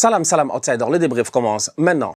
Salam, salam, outsider. Le débrief commence maintenant.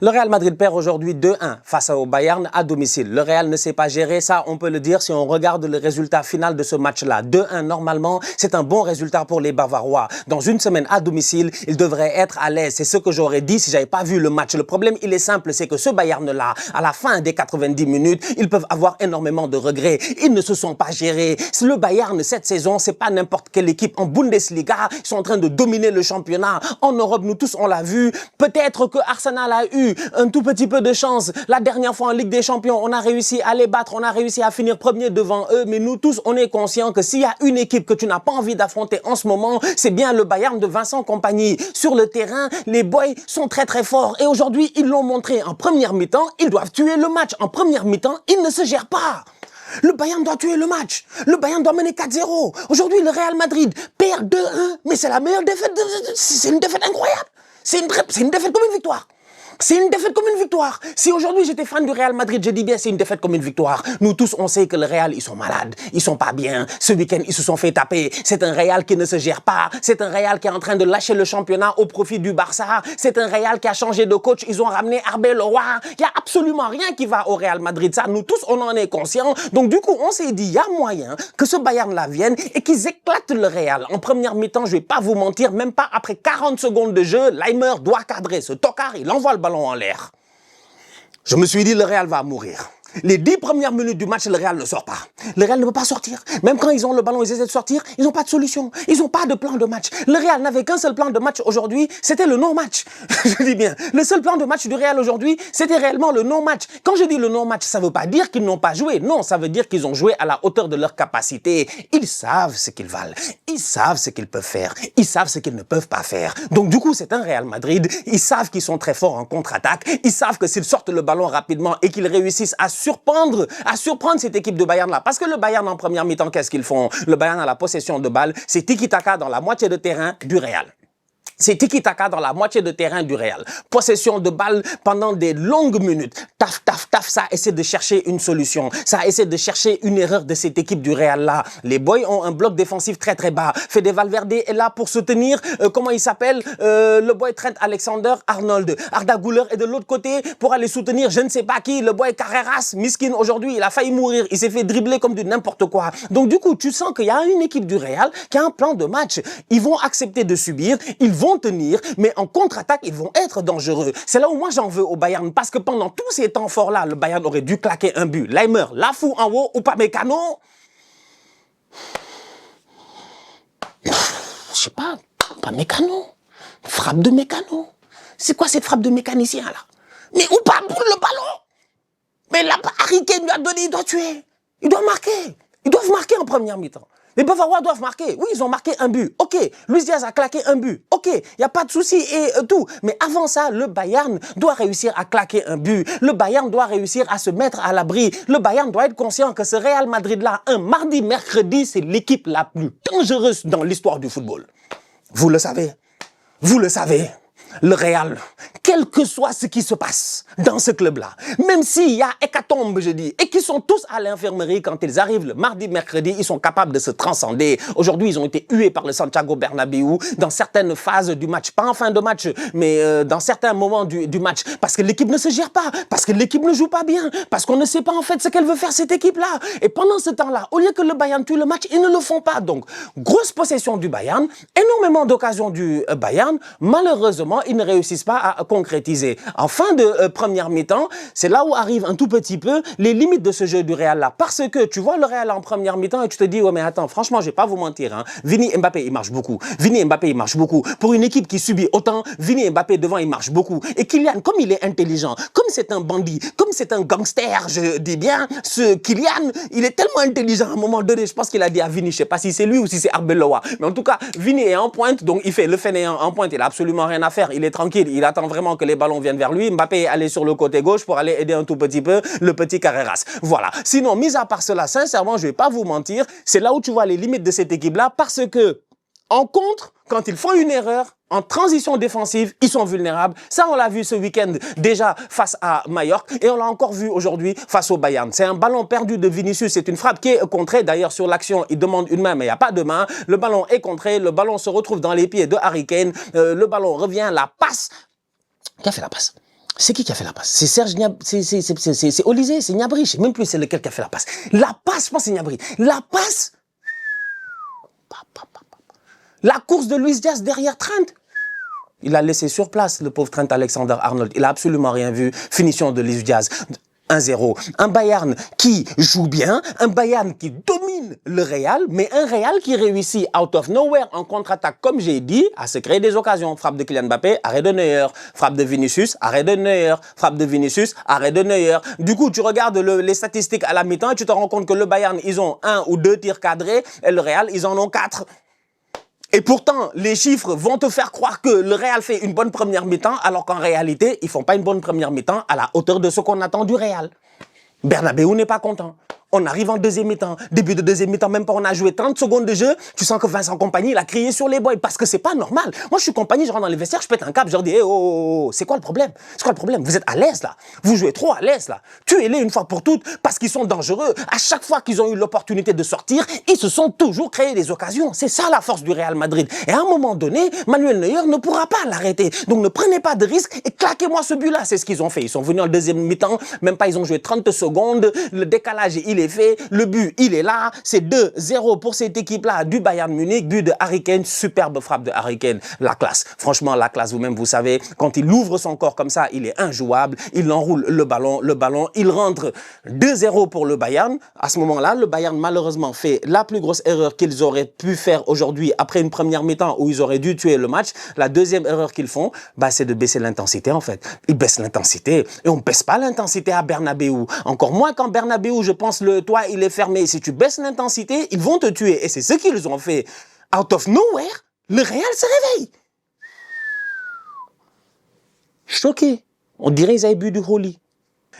Le Real Madrid perd aujourd'hui 2-1 face au Bayern à domicile. Le Real ne sait pas gérer ça, on peut le dire si on regarde le résultat final de ce match-là. 2-1 normalement, c'est un bon résultat pour les Bavarois. Dans une semaine à domicile, ils devraient être à l'aise. C'est ce que j'aurais dit si j'avais pas vu le match. Le problème, il est simple, c'est que ce Bayern-là, à la fin des 90 minutes, ils peuvent avoir énormément de regrets. Ils ne se sont pas gérés. Le Bayern, cette saison, c'est pas n'importe quelle équipe en Bundesliga. Ils sont en train de dominer le championnat. En Europe, nous tous, on l'a vu. Peut-être que Arsenal a eu un tout petit peu de chance. La dernière fois en Ligue des Champions, on a réussi à les battre, on a réussi à finir premier devant eux, mais nous tous, on est conscients que s'il y a une équipe que tu n'as pas envie d'affronter en ce moment, c'est bien le Bayern de Vincent Kompany. Sur le terrain, les boys sont très très forts et aujourd'hui, ils l'ont montré en première mi-temps, ils doivent tuer le match. En première mi-temps, ils ne se gèrent pas. Le Bayern doit tuer le match. Le Bayern doit mener 4-0. Aujourd'hui, le Real Madrid perd 2-1, mais c'est la meilleure défaite. C'est une défaite incroyable. C'est une défaite comme une victoire. C'est une défaite comme une victoire. Si aujourd'hui j'étais fan du Real Madrid, je dis bien c'est une défaite comme une victoire. Nous tous on sait que le Real, ils sont malades, ils sont pas bien. Ce week-end, ils se sont fait taper. C'est un Real qui ne se gère pas. C'est un Real qui est en train de lâcher le championnat au profit du Barça. C'est un Real qui a changé de coach. Ils ont ramené Arbeloa. Il y a absolument rien qui va au Real Madrid. Ça, nous tous, on en est conscients. Donc du coup, on s'est dit, il y a moyen que ce Bayern-là vienne et qu'ils éclatent le Real. En première mi-temps, je vais pas vous mentir, même pas après 40 secondes de jeu, Leimer doit cadrer ce tocard. Il envoie le ballon en l'air. Je me suis dit, le Real va mourir. Les 10 premières minutes du match, le Real ne sort pas. Le Real ne peut pas sortir. Même quand ils ont le ballon, ils essaient de sortir, ils n'ont pas de solution. Ils n'ont pas de plan de match. Le Real n'avait qu'un seul plan de match aujourd'hui, c'était le non-match. Je dis bien, le seul plan de match du Real aujourd'hui, c'était réellement le non-match. Quand je dis le non-match, ça ne veut pas dire qu'ils n'ont pas joué. Non, ça veut dire qu'ils ont joué à la hauteur de leur capacité. Ils savent ce qu'ils valent. Ils savent ce qu'ils peuvent faire. Ils savent ce qu'ils ne peuvent pas faire. Donc du coup, c'est un Real Madrid. Ils savent qu'ils sont très forts en contre-attaque. Ils savent que s'ils sortent le ballon rapidement et qu'ils réussissent à surprendre cette équipe de Bayern-là. Parce que le Bayern, en première mi-temps, qu'est-ce qu'ils font? Le Bayern a la possession de balle, c'est tiki-taka dans la moitié de terrain du Real. C'est tiki-taka dans la moitié de terrain du Real. Possession de balle pendant des longues minutes. Taf, taf, taf, ça essaie de chercher une solution. Ça essaie de chercher une erreur de cette équipe du Real-là. Les boys ont un bloc défensif très très bas. Fede Valverde est là pour soutenir, comment il s'appelle, le boy Trent Alexander-Arnold. Arda Güler est de l'autre côté pour aller soutenir je ne sais pas qui. Le boy Carreras, miskin, aujourd'hui, il a failli mourir. Il s'est fait dribbler comme du n'importe quoi. Donc du coup, tu sens qu'il y a une équipe du Real qui a un plan de match. Ils vont accepter de subir, ils vont tenir, mais en contre-attaque, ils vont être dangereux. C'est là où moi j'en veux au Bayern, parce que pendant tous ces temps forts-là, le Bayern aurait dû claquer un but. Leimer, la fout en haut, ou pas Mécano. Je sais pas Mécano. Frappe de Mécano. C'est quoi cette frappe de mécanicien, là? Mais ou pas boule le ballon? Mais là, Harry Kane lui a donné, il doit tuer. Il doit marquer. Ils doivent marquer en première mi-temps. Les Bavarois doivent marquer. Oui, ils ont marqué un but. OK. Luis Diaz a claqué un but. OK. Il n'y a pas de souci et tout. Mais avant ça, le Bayern doit réussir à claquer un but. Le Bayern doit réussir à se mettre à l'abri. Le Bayern doit être conscient que ce Real Madrid-là, un mardi, mercredi, c'est l'équipe la plus dangereuse dans l'histoire du football. Vous le savez. Vous le savez. Le Real, quel que soit ce qui se passe dans ce club-là, même s'il y a hécatombe, je dis, et qu'ils sont tous à l'infirmerie quand ils arrivent le mardi, mercredi, ils sont capables de se transcender. Aujourd'hui, ils ont été hués par le Santiago Bernabéu dans certaines phases du match, pas en fin de match, mais dans certains moments du match, parce que l'équipe ne se gère pas, parce que l'équipe ne joue pas bien, parce qu'on ne sait pas en fait ce qu'elle veut faire cette équipe-là. Et pendant ce temps-là, au lieu que le Bayern tue le match, ils ne le font pas. Donc, grosse possession du Bayern, énormément d'occasions du Bayern, malheureusement, ils ne réussissent pas à concrétiser. En fin de première mi-temps, c'est là où arrivent un tout petit peu les limites de ce jeu du Real-là. Parce que tu vois le Real en première mi-temps et tu te dis, ouais mais attends, franchement, je vais pas vous mentir. Hein. Vini Mbappé, il marche beaucoup. Vini Mbappé, il marche beaucoup. Pour une équipe qui subit autant, Vini Mbappé devant, il marche beaucoup. Et Kylian, comme il est intelligent, comme c'est un bandit, comme c'est un gangster, je dis bien, ce Kylian, il est tellement intelligent à un moment donné, je pense qu'il a dit à Vini, je sais pas si c'est lui ou si c'est Arbeloa. Mais en tout cas, Vini est en pointe, donc il fait le fainéant en pointe, il a absolument rien à faire. Il est tranquille, il attend vraiment que les ballons viennent vers lui. Mbappé est allé sur le côté gauche pour aller aider un tout petit peu le petit Carreras. Voilà. Sinon, mis à part cela, sincèrement, je vais pas vous mentir, c'est là où tu vois les limites de cette équipe-là parce que, en contre, quand ils font une erreur, En transition défensive, ils sont vulnérables. Ça, on l'a vu ce week-end déjà face à Majorque et on l'a encore vu aujourd'hui face au Bayern. C'est un ballon perdu de Vinicius. C'est une frappe qui est contrée. D'ailleurs, sur l'action, il demande une main, mais il n'y a pas de main. Le ballon est contré. Le ballon se retrouve dans les pieds de Harry Kane. Le ballon revient, la passe. Qui a fait la passe? C'est qui a fait la passe? C'est Serge Gnabry, c'est Olysée, c'est Gnabry. Je ne sais même plus c'est lequel qui a fait la passe. La passe, je pense que c'est Gnabry. La passe. La course de Luis Diaz derrière Trent. Il a laissé sur place le pauvre Trent Alexander-Arnold. Il n'a absolument rien vu. Finition de Luis Diaz. 1-0. Un Bayern qui joue bien, un Bayern qui domine le Real, mais un Real qui réussit out of nowhere en contre-attaque, comme j'ai dit, à se créer des occasions. Frappe de Kylian Mbappé, arrêt de Neuer. Frappe de Vinicius, arrêt de Neuer. Frappe de Vinicius, arrêt de Neuer. Du coup, tu regardes les statistiques à la mi-temps et tu te rends compte que le Bayern, ils ont 1 ou 2 tirs cadrés et le Real, ils en ont 4. Et pourtant, les chiffres vont te faire croire que le Real fait une bonne première mi-temps, alors qu'en réalité, ils font pas une bonne première mi-temps à la hauteur de ce qu'on attend du Real. Bernabéu n'est pas content. On arrive en deuxième mi-temps. Début de deuxième mi-temps, même pas on a joué 30 secondes de jeu. Tu sens que Vincent Kompany, il a crié sur les boys parce que c'est pas normal. Moi, je suis Kompany, je rentre dans les vestiaires, je pète un câble, je leur dis, hey, oh, c'est quoi le problème? C'est quoi le problème? Vous êtes à l'aise là. Vous jouez trop à l'aise là. Tuez-les une fois pour toutes parce qu'ils sont dangereux. À chaque fois qu'ils ont eu l'opportunité de sortir, ils se sont toujours créés des occasions. C'est ça la force du Real Madrid. Et à un moment donné, Manuel Neuer ne pourra pas l'arrêter. Donc ne prenez pas de risques et claquez-moi ce but-là. C'est ce qu'ils ont fait. Ils sont venus en deuxième mi-temps, même pas ils ont joué 30 secondes. Le décalage, il est fait. Le but, il est là. C'est 2-0 pour cette équipe-là du Bayern Munich. But de Harry Kane. Superbe frappe de Harry Kane. La classe. Franchement, la classe, vous-même, vous savez, quand il ouvre son corps comme ça, il est injouable. Il enroule le ballon, il rentre. 2-0 pour le Bayern. À ce moment-là, le Bayern, malheureusement, fait la plus grosse erreur qu'ils auraient pu faire aujourd'hui après une première mi-temps où ils auraient dû tuer le match. La deuxième erreur qu'ils font, c'est de baisser l'intensité, en fait. Ils baissent l'intensité. Et on ne baisse pas l'intensité à Bernabéu. Encore moins quand Bernabéu, je pense, le toit, il est fermé. Si tu baisses l'intensité, ils vont te tuer. Et c'est ce qu'ils ont fait. Out of nowhere, le Real se réveille. Choqué. On dirait qu'ils avaient bu du Holy.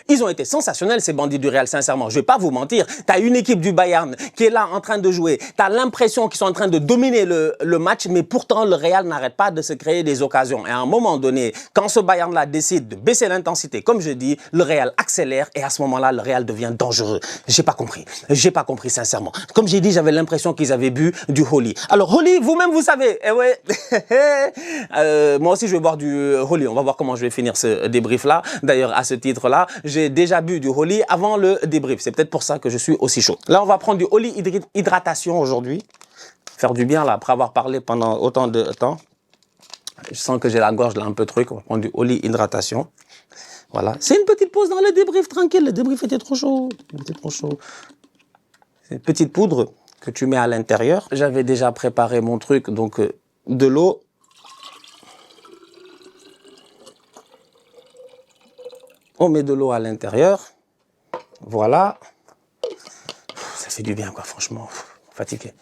Ils ont été sensationnels, ces bandits du Real, sincèrement. Je vais pas vous mentir. T'as une équipe du Bayern qui est là en train de jouer. T'as l'impression qu'ils sont en train de dominer le match, mais pourtant, le Real n'arrête pas de se créer des occasions. Et à un moment donné, quand ce Bayern-là décide de baisser l'intensité, comme je dis, le Real accélère et à ce moment-là, le Real devient dangereux. J'ai pas compris. J'ai pas compris, sincèrement. Comme j'ai dit, j'avais l'impression qu'ils avaient bu du Holy. Alors, Holy, vous-même, vous savez. Eh ouais. Moi aussi, je vais boire du Holy. On va voir comment je vais finir ce débrief-là. D'ailleurs, à ce titre-là, j'ai déjà bu du Holy avant le débrief. C'est peut-être pour ça que je suis aussi chaud. Là, on va prendre du Holy Hydratation aujourd'hui. Faire du bien, là, après avoir parlé pendant autant de temps. Je sens que j'ai la gorge, là, un peu truc. On va prendre du Holy Hydratation. Voilà. C'est une petite pause dans le débrief, tranquille. Le débrief était trop chaud. C'est une petite poudre que tu mets à l'intérieur. J'avais déjà préparé mon truc, donc de l'eau. On met de l'eau à l'intérieur. Voilà. Ça fait du bien, quoi, franchement. Fatigué.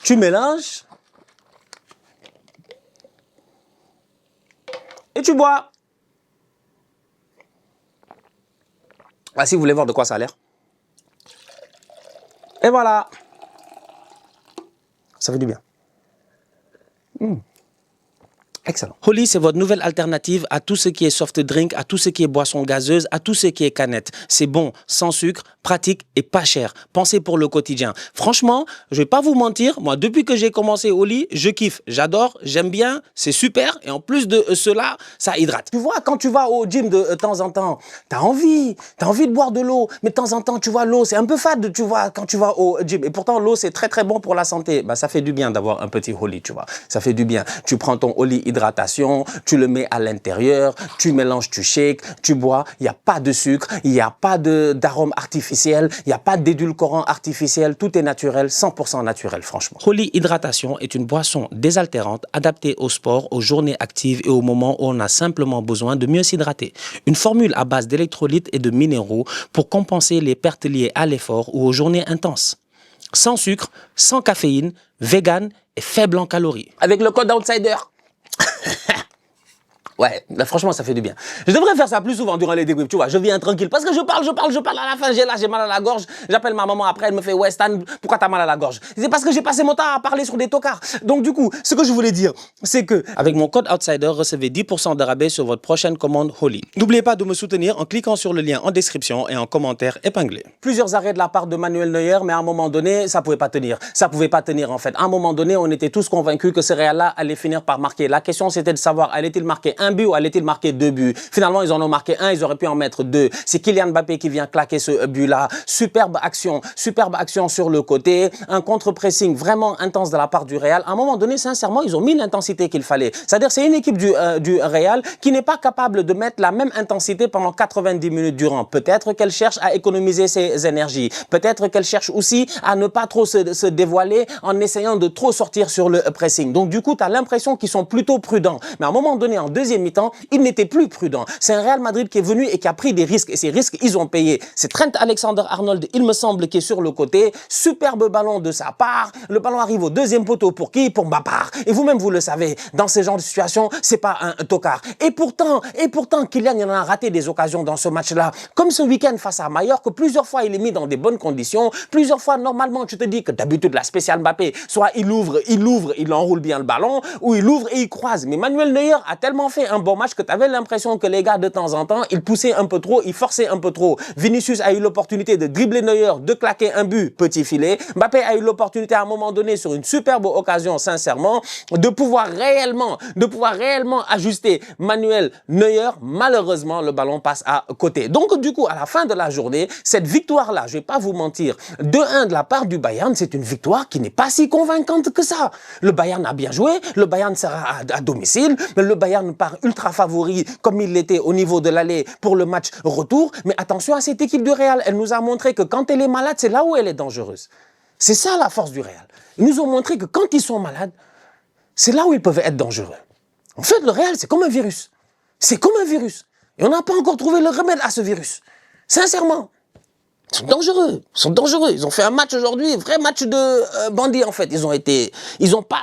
Tu mélanges. Et tu bois. Ah, si vous voulez voir de quoi ça a l'air. Et voilà. Ça fait du bien. Excellent. Holy, c'est votre nouvelle alternative à tout ce qui est soft drink, à tout ce qui est boisson gazeuse, à tout ce qui est canette. C'est bon, sans sucre, pratique et pas cher. Pensez pour le quotidien. Franchement, je vais pas vous mentir, moi, depuis que j'ai commencé Holy, je kiffe, j'adore, j'aime bien, c'est super. Et en plus de cela, ça hydrate. Tu vois, quand tu vas au gym de temps en temps, t'as envie de boire de l'eau. Mais de temps en temps, tu vois, l'eau, c'est un peu fade, tu vois, quand tu vas au gym. Et pourtant, l'eau, c'est très, très bon pour la santé. Ça fait du bien d'avoir un petit Holy, tu vois. Ça fait du bien. Tu prends ton Holy hydratation, tu le mets à l'intérieur, tu mélanges, tu shakes, tu bois, il n'y a pas de sucre, il n'y a pas d'arôme artificiel, il n'y a pas d'édulcorant artificiel, tout est naturel, 100% naturel, franchement. Holy Hydratation est une boisson désaltérante adaptée au sport, aux journées actives et au moment où on a simplement besoin de mieux s'hydrater. Une formule à base d'électrolytes et de minéraux pour compenser les pertes liées à l'effort ou aux journées intenses. Sans sucre, sans caféine, vegan et faible en calories. Avec le code OUTSIDER. Ouais, là, franchement, ça fait du bien. Je devrais faire ça plus souvent durant les débriefs, tu vois. Je viens tranquille parce que je parle. À la fin, j'ai mal à la gorge. J'appelle ma maman après, elle me fait, ouais, Stan, pourquoi t'as mal à la gorge? C'est parce que j'ai passé mon temps à parler sur des tocards. Donc, du coup, ce que je voulais dire, c'est que, avec mon code Outsider, recevez 10% de rabais sur votre prochaine commande Holly. N'oubliez pas de me soutenir en cliquant sur le lien en description et en commentaire épinglé. Plusieurs arrêts de la part de Manuel Neuer, mais à un moment donné, ça pouvait pas tenir. Ça pouvait pas tenir, en fait. À un moment donné, on était tous convaincus que ce Real-là allait finir par marquer. La question, c'était de savoir, allait-il marquer un but ou allait-il marquer 2 buts? Finalement, ils en ont marqué un, ils auraient pu en mettre 2. C'est Kylian Mbappé qui vient claquer ce but-là. Superbe action sur le côté. Un contre-pressing vraiment intense de la part du Real. À un moment donné, sincèrement, ils ont mis l'intensité qu'il fallait. C'est-à-dire, c'est une équipe du Real qui n'est pas capable de mettre la même intensité pendant 90 minutes durant. Peut-être qu'elle cherche à économiser ses énergies. Peut-être qu'elle cherche aussi à ne pas trop se dévoiler en essayant de trop sortir sur le pressing. Donc, du coup, tu as l'impression qu'ils sont plutôt prudents. Mais à un moment donné, en deuxième mi-temps, ils n'étaient plus prudents. C'est un Real Madrid qui est venu et qui a pris des risques. Et ces risques, ils ont payé. C'est Trent Alexander-Arnold, il me semble, qui est sur le côté. Superbe ballon de sa part. Le ballon arrive au deuxième poteau. Pour qui? Pour Mbappé. Et vous-même, vous le savez, dans ce genre de situation, c'est pas un tocard. Et pourtant, Kylian, il en a raté des occasions dans ce match-là. Comme ce week-end face à Mallorca, plusieurs fois, il est mis dans des bonnes conditions. Plusieurs fois, normalement, tu te dis que d'habitude, la spéciale Mbappé, soit il ouvre, il enroule bien le ballon, ou il ouvre et il croise. Mais Manuel Neuer a tellement fait un bon match que tu avais l'impression que les gars, de temps en temps, ils poussaient un peu trop, ils forçaient un peu trop. Vinicius a eu l'opportunité de dribbler Neuer, de claquer un but, petit filet. Mbappé a eu l'opportunité à un moment donné, sur une superbe occasion, sincèrement, de pouvoir réellement ajuster Manuel Neuer. Malheureusement, le ballon passe à côté. Donc, du coup, à la fin de la journée, cette victoire-là, je vais pas vous mentir, 2-1 de la part du Bayern, c'est une victoire qui n'est pas si convaincante que ça. Le Bayern a bien joué, le Bayern sera à domicile, mais le Bayern part ultra favori comme il l'était au niveau de l'aller pour le match retour. Mais attention à cette équipe du Real, elle nous a montré que quand elle est malade, c'est là où elle est dangereuse. C'est ça la force du Real. Ils nous ont montré que quand ils sont malades, c'est là où ils peuvent être dangereux. En fait, le Real, c'est comme un virus. C'est comme un virus. Et on n'a pas encore trouvé le remède à ce virus. Sincèrement. Ils sont dangereux. Ils sont dangereux. Ils ont fait un match aujourd'hui, vrai match de bandits en fait. Ils ont pas.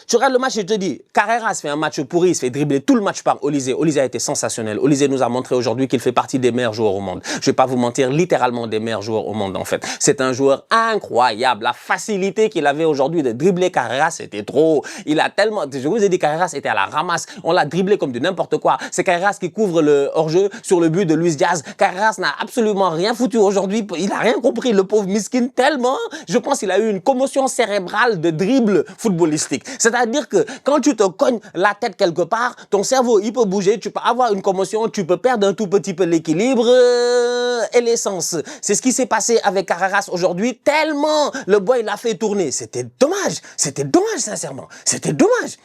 Tu regardes le match et je te dis, Carreras fait un match pourri, il se fait dribbler tout le match par Olise. Olise a été sensationnel. Olise nous a montré aujourd'hui qu'il fait partie des meilleurs joueurs au monde. Je vais pas vous mentir, littéralement des meilleurs joueurs au monde en fait. C'est un joueur incroyable. La facilité qu'il avait aujourd'hui de dribbler Carreras, c'était trop. Il a tellement. Je vous ai dit, Carreras était à la ramasse. On l'a dribblé comme du n'importe quoi. C'est Carreras qui couvre le hors-jeu sur le but de Luis Diaz. Carreras n'a absolument rien foutu aujourd'hui. Il a rien compris, le pauvre miskin, tellement, je pense qu'il a eu une commotion cérébrale de dribble footballistique. C'est-à-dire que quand tu te cognes la tête quelque part, ton cerveau, il peut bouger, tu peux avoir une commotion, tu peux perdre un tout petit peu l'équilibre et l'essence. C'est ce qui s'est passé avec Carreras aujourd'hui, tellement le boy l'a fait tourner. C'était dommage, sincèrement. C'était dommage.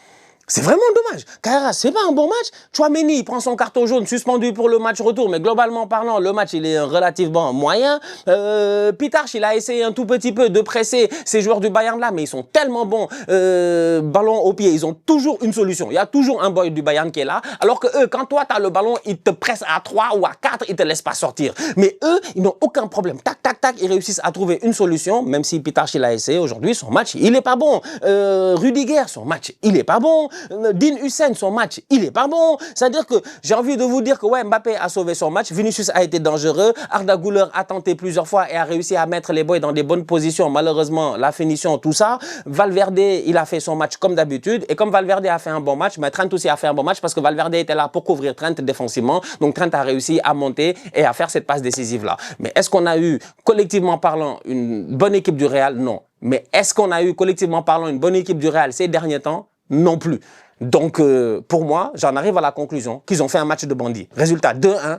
C'est vraiment dommage. Carreras, c'est pas un bon match. Tchouaméni, il prend son carton jaune suspendu pour le match retour, mais globalement parlant, le match, il est relativement moyen. Pitarch, il a essayé un tout petit peu de presser ces joueurs du Bayern là, mais ils sont tellement bons, ballon au pied, ils ont toujours une solution. Il y a toujours un boy du Bayern qui est là, alors que eux, quand toi, t'as le ballon, ils te pressent à 3 ou à 4, ils te laissent pas sortir. Mais eux, ils n'ont aucun problème. Tac, tac, tac, ils réussissent à trouver une solution, même si Pitarch, il a essayé aujourd'hui, son match, il est pas bon. Rudiger, son match, il est pas bon. Dean Hussein, son match, il est pas bon. C'est-à-dire que j'ai envie de vous dire que ouais, Mbappé a sauvé son match, Vinicius a été dangereux, Arda Güler a tenté plusieurs fois et a réussi à mettre les boys dans des bonnes positions. Malheureusement, la finition, tout ça. Valverde, il a fait son match comme d'habitude. Et comme Valverde a fait un bon match, mais Trent aussi a fait un bon match parce que Valverde était là pour couvrir Trent défensivement. Donc Trent a réussi à monter et à faire cette passe décisive-là. Mais est-ce qu'on a eu, collectivement parlant, une bonne équipe du Real? Non. Mais est-ce qu'on a eu, collectivement parlant, une bonne équipe du Real ces derniers temps? Non plus. Donc, pour moi, j'en arrive à la conclusion qu'ils ont fait un match de bandits. Résultat 2-1,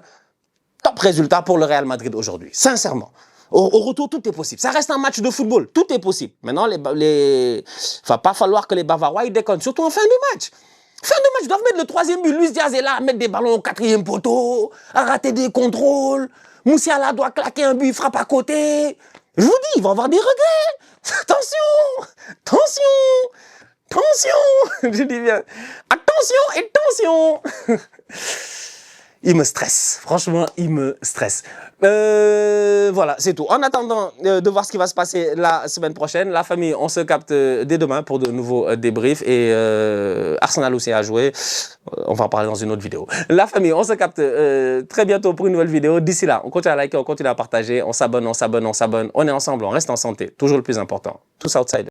top résultat pour le Real Madrid aujourd'hui. Sincèrement. Au retour, tout est possible. Ça reste un match de football. Tout est possible. Maintenant, va pas falloir que les Bavarois ils déconnent, surtout en fin de match. Fin de match, ils doivent mettre le troisième but. Luis Diaz est là à mettre des ballons au quatrième poteau, à rater des contrôles. Moussiala doit claquer un but, il frappe à côté. Je vous dis, il va avoir des regrets. Attention, attention. Tension. Je dis bien, attention et tension. Il me stresse, franchement, il me stresse. Voilà, c'est tout. En attendant de voir ce qui va se passer la semaine prochaine, la famille, on se capte dès demain pour de nouveaux débriefs. Et Arsenal aussi a joué. on va en parler dans une autre vidéo. La famille, on se capte très bientôt pour une nouvelle vidéo. D'ici là, on continue à liker, on continue à partager, on s'abonne, on est ensemble, on reste en santé. Toujours le plus important. Tous outside.